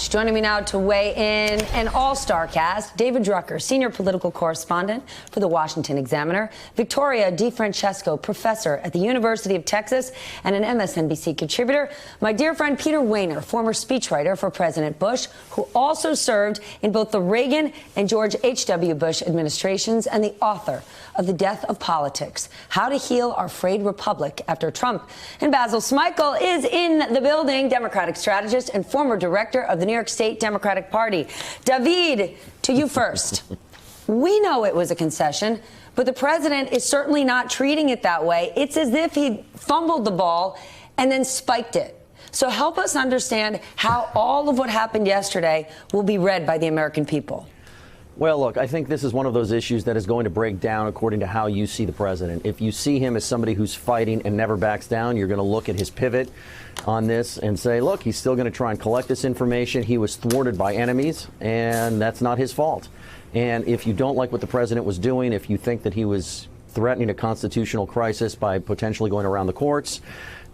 much. Joining me now to weigh in an all-star cast, David Drucker, senior political correspondent for the Washington Examiner, Victoria DeFrancesco, professor at the University of Texas and an MSNBC contributor, my dear friend Peter Wehner, former speechwriter for President Bush, who also served in both the Reagan and George H.W. Bush administrations, and the author of The Death of Politics, How to Heal Our Frayed Republic After Trump. And Basil Smykel is in the building, Democratic strategist and former director of the New York State Democratic Party. David, to you first. We know it was a concession, but the president is certainly not treating it that way. It's as if he fumbled the ball and then spiked it. So help us understand how all of what happened yesterday will be read by the American people. Well, look, I think this is one of those issues that is going to break down according to how you see the president. If you see him as somebody who's fighting and never backs down, you're going to look at his pivot on this and say, look, he's still going to try and collect this information. He was thwarted by enemies, and that's not his fault. And if you don't like what the president was doing, if you think that he was threatening a constitutional crisis by potentially going around the courts,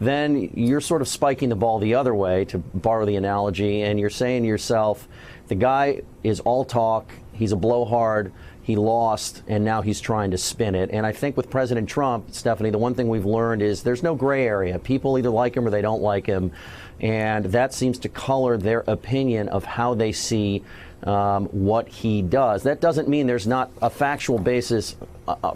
then you're sort of spiking the ball the other way, to borrow the analogy, and you're saying to yourself, the guy is all talk, he's a blowhard, he lost, and now he's trying to spin it. And I think with President Trump, Stephanie, the one thing we've learned is there's no gray area. People either like him or they don't like him, and that seems to color their opinion of how they see what he does. That doesn't mean there's not a factual basis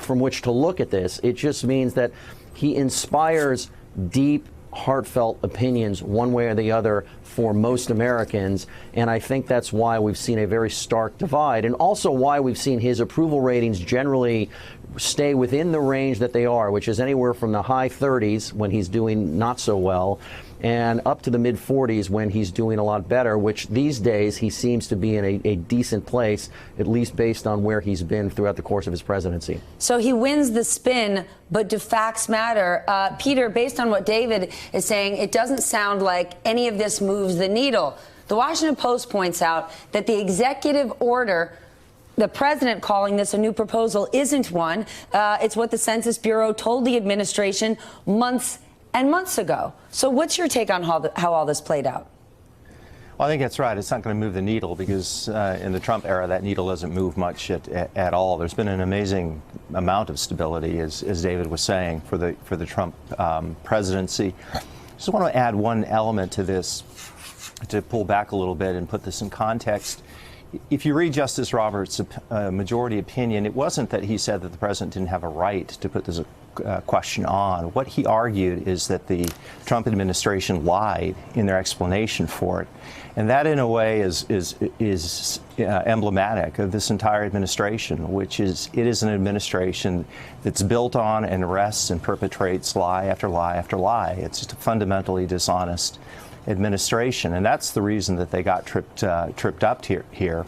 from which to look at this. It just means that he inspires deep, heartfelt opinions one way or the other for most Americans, and I think that's why we've seen a very stark divide, and also why we've seen his approval ratings generally stay within the range that they are, which is anywhere from the high 30s when he's doing not so well, and up to the mid 40s when he's doing a lot better, which these days he seems to be in a decent place, at least based on where he's been throughout the course of his presidency. So he wins the spin, but do facts matter? Peter, based on what David is saying, it doesn't sound like any of this moves the needle. The Washington Post points out that the executive order, the president calling this a new proposal, isn't one. It's what the Census Bureau told the administration months and months ago. So what's your take on how all this played out? Well, I think that's right. It's not going to move the needle because in the Trump era, that needle doesn't move much at all. There's been an amazing amount of stability, as David was saying, for the Trump presidency. I just want to add one element to this to pull back a little bit and put this in context. If you read Justice Roberts' majority opinion, it wasn't that he said that the president didn't have a right to put this question on. What he argued is that the Trump administration lied in their explanation for it. And that, in a way, is emblematic of this entire administration, which is it is an administration that's built on and rests and perpetrates lie after lie after lie. It's just a fundamentally dishonest administration, and that's the reason that they got tripped up here.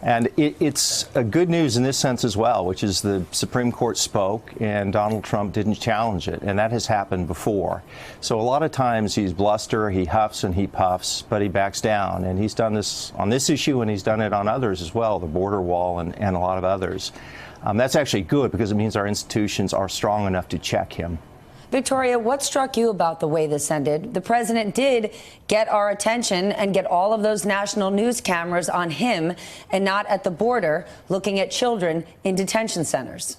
And it's a good news in this sense as well, which is the Supreme Court spoke and Donald Trump didn't challenge it, and that has happened before. So a lot of times he's bluster, he huffs and he puffs, but he backs down, and he's done this on this issue and he's done it on others as well, the border wall and a lot of others. That's actually good because it means our institutions are strong enough to check him. Victoria, what struck you about the way this ended? The president did get our attention and get all of those national news cameras on him and not at the border looking at children in detention centers.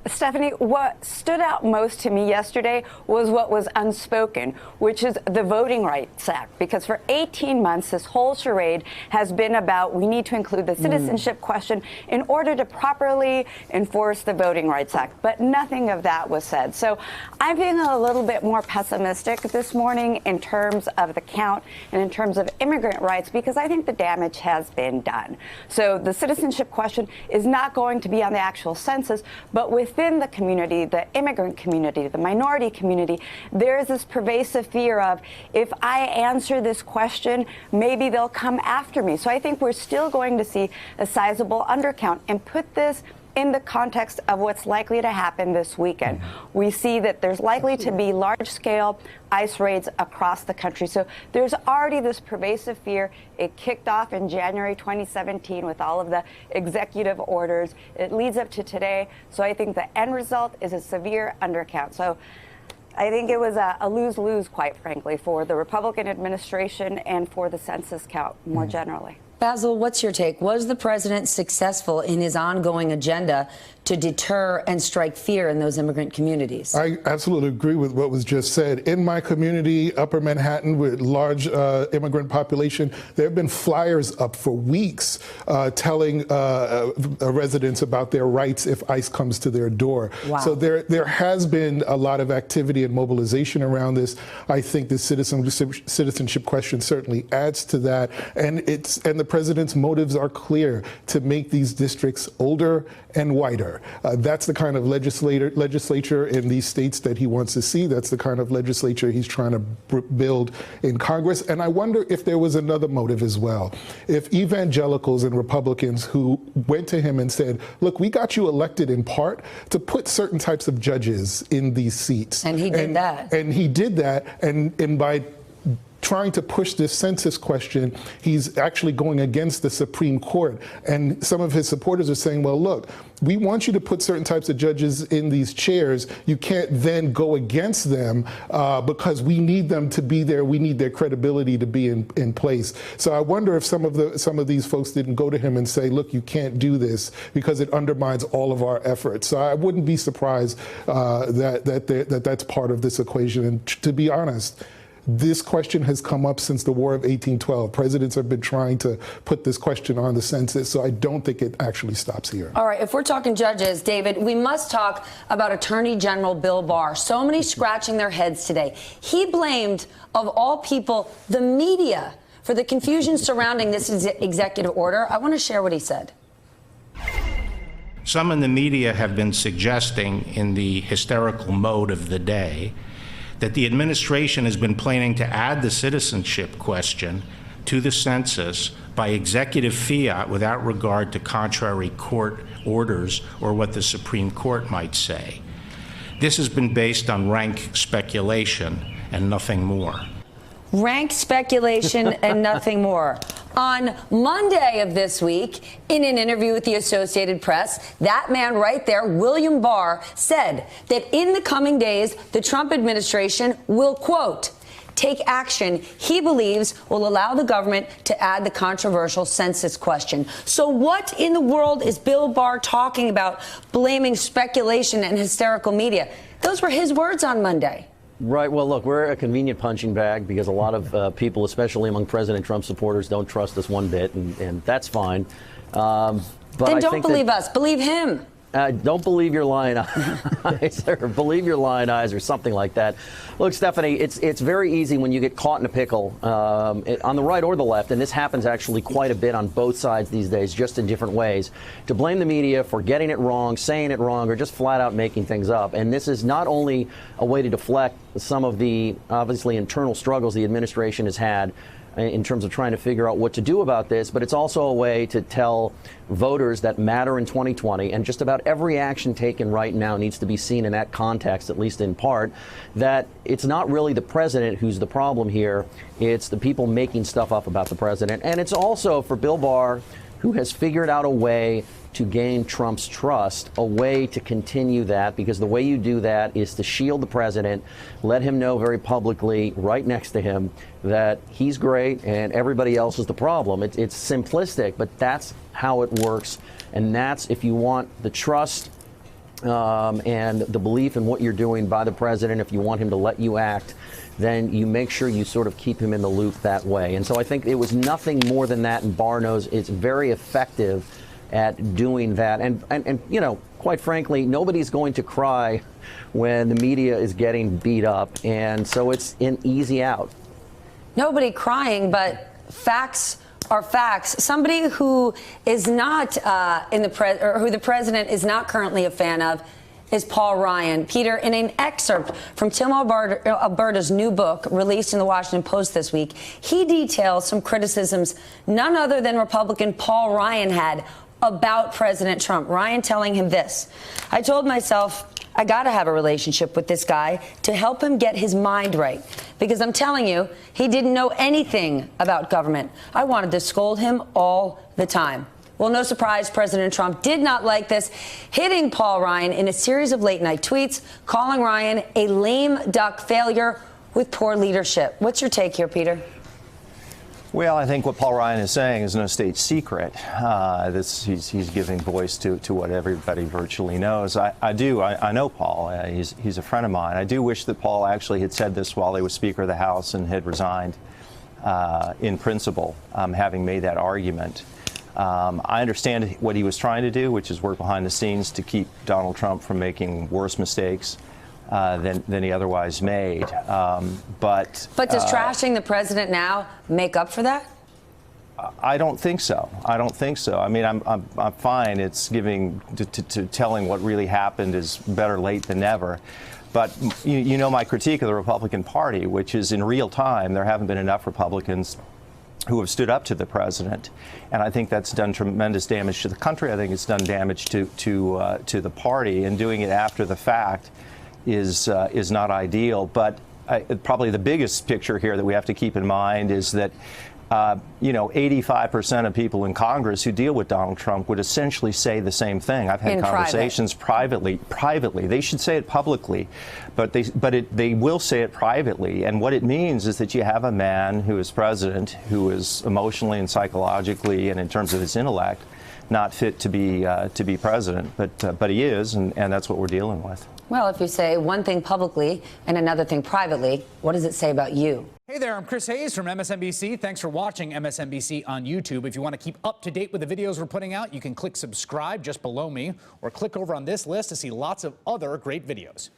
Stephanie, what stood out most to me yesterday was what was unspoken, which is the Voting Rights Act. Because for 18 months, this whole charade has been about we need to include the citizenship question in order to properly enforce the Voting Rights Act. But nothing of that was said. So I'm feeling a little bit more pessimistic this morning in terms of the count and in terms of immigrant rights, because I think the damage has been done. So the citizenship question is not going to be on the actual census, but within the community, the immigrant community, the minority community, there is this pervasive fear of, if I answer this question, maybe they'll come after me. So I think we're still going to see a sizable undercount. And put this in the context of what's likely to happen this weekend. We see that there's likely to be large-scale ICE raids across the country. So there's already this pervasive fear. It kicked off in January 2017 with all of the executive orders. It leads up to today. So I think the end result is a severe undercount. So I think it was a lose-lose, quite frankly, for the Republican administration and for the census count more generally. Basil, what's your take? Was the president successful in his ongoing agenda to deter and strike fear in those immigrant communities? I absolutely agree with what was just said. In my community, Upper Manhattan, with large immigrant population, there have been flyers up for weeks telling residents about their rights if ICE comes to their door. Wow. So there has been a lot of activity and mobilization around this. I think the citizenship question certainly adds to that, and the president's motives are clear: to make these districts older and whiter. That's the kind of legislature in these states that he wants to see. That's the kind of legislature he's trying to build in Congress. And I wonder if there was another motive as well. If evangelicals and Republicans who went to him and said, look, we got you elected in part to put certain types of judges in these seats. And he did that. And he did that. And by trying to push this census question, he's actually going against the Supreme Court. And some of his supporters are saying, well, look, we want you to put certain types of judges in these chairs. You can't then go against them because we need them to be there. We need their credibility to be in place. So I wonder if some of these folks didn't go to him and say, look, you can't do this because it undermines all of our efforts. So I wouldn't be surprised that's part of this equation. And to be honest, this question has come up since the War of 1812. Presidents have been trying to put this question on the census, so I don't think it actually stops here. All right, if we're talking judges, David, we must talk about Attorney General Bill Barr. So many scratching their heads today. He blamed, of all people, the media for the confusion surrounding this executive order. I want to share what he said. Some in the media have been suggesting, in the hysterical mode of the day, that the administration has been planning to add the citizenship question to the census by executive fiat without regard to contrary court orders or what the Supreme Court might say. This has been based on rank speculation and nothing more. Rank speculation and nothing more. On Monday of this week, in an interview with the Associated Press, that man right there, William Barr, said that in the coming days, the Trump administration will, quote, take action he believes will allow the government to add the controversial census question. So what in the world is Bill Barr talking about, blaming speculation and hysterical media? Those were his words on Monday. Right. Well, look, we're a convenient punching bag because a lot of people, especially among President Trump supporters, don't trust us one bit, and that's fine. But then don't believe us. Believe him. Don't believe your lying eyes, or believe your lying eyes, or something like that. Look, Stephanie, it's very easy when you get caught in a pickle on the right or the left, and this happens actually quite a bit on both sides these days, just in different ways, to blame the media for getting it wrong, saying it wrong, or just flat out making things up. And this is not only a way to deflect some of the obviously internal struggles the administration has had in terms of trying to figure out what to do about this, but it's also a way to tell voters that matter in 2020, and just about every action taken right now needs to be seen in that context, at least in part, that it's not really the president who's the problem here, it's the people making stuff up about the president. And it's also for Bill Barr, who has figured out a way to gain Trump's trust, a way to continue that, because the way you do that is to shield the president, let him know very publicly, right next to him, that he's great and everybody else is the problem. It's simplistic, but that's how it works. And that's, if you want the trust and the belief in what you're doing by the president, if you want him to let you act, then you make sure you sort of keep him in the loop that way. And so I think it was nothing more than that, and Barr knows it's very effective at doing that. And you know, quite frankly, nobody's going to cry when the media is getting beat up, and so it's an easy out. Nobody crying, but facts are facts. Somebody who is not or who the president is not currently a fan of is Paul Ryan. Peter, in an excerpt from Tim Alberta's new book released in the Washington Post this week, he details some criticisms none other than Republican Paul Ryan had about President Trump. Ryan telling him this: I told myself, I got to have a relationship with this guy to help him get his mind right, because I'm telling you, he didn't know anything about government. I wanted to scold him all the time. Well, no surprise, President Trump did not like this, hitting Paul Ryan in a series of late-night tweets, calling Ryan a lame duck failure with poor leadership. What's your take here, Peter? Well, I think what Paul Ryan is saying is no state secret. He's giving voice to what everybody virtually knows. I know Paul. He's a friend of mine. I do wish that Paul actually had said this while he was Speaker of the House and had resigned in principle, having made that argument. I understand what he was trying to do, which is work behind the scenes to keep Donald Trump from making worse mistakes than he otherwise made. But does trashing the president now make up for that? I don't think so. I don't think so. I mean, I'm fine. It's giving to telling what really happened is better late than never. But you know my critique of the Republican Party, which is in real time there haven't been enough Republicans who have stood up to the president, and I think that's done tremendous damage to the country. I think it's done damage to the party, and doing it after the fact is not ideal. But probably the biggest picture here that we have to keep in mind is that 85% of people in Congress who deal with Donald Trump would essentially say the same thing. I've had conversations privately. They should say it publicly, but they will say it privately. And what it means is that you have a man who is president, who is emotionally and psychologically, and in terms of his intellect, not fit to be president. But he is, and that's what we're dealing with. Well, if you say one thing publicly and another thing privately, what does it say about you? Hey there, I'm Chris Hayes from MSNBC. Thanks for watching MSNBC on YouTube. If you want to keep up to date with the videos we're putting out, you can click subscribe just below me or click over on this list to see lots of other great videos.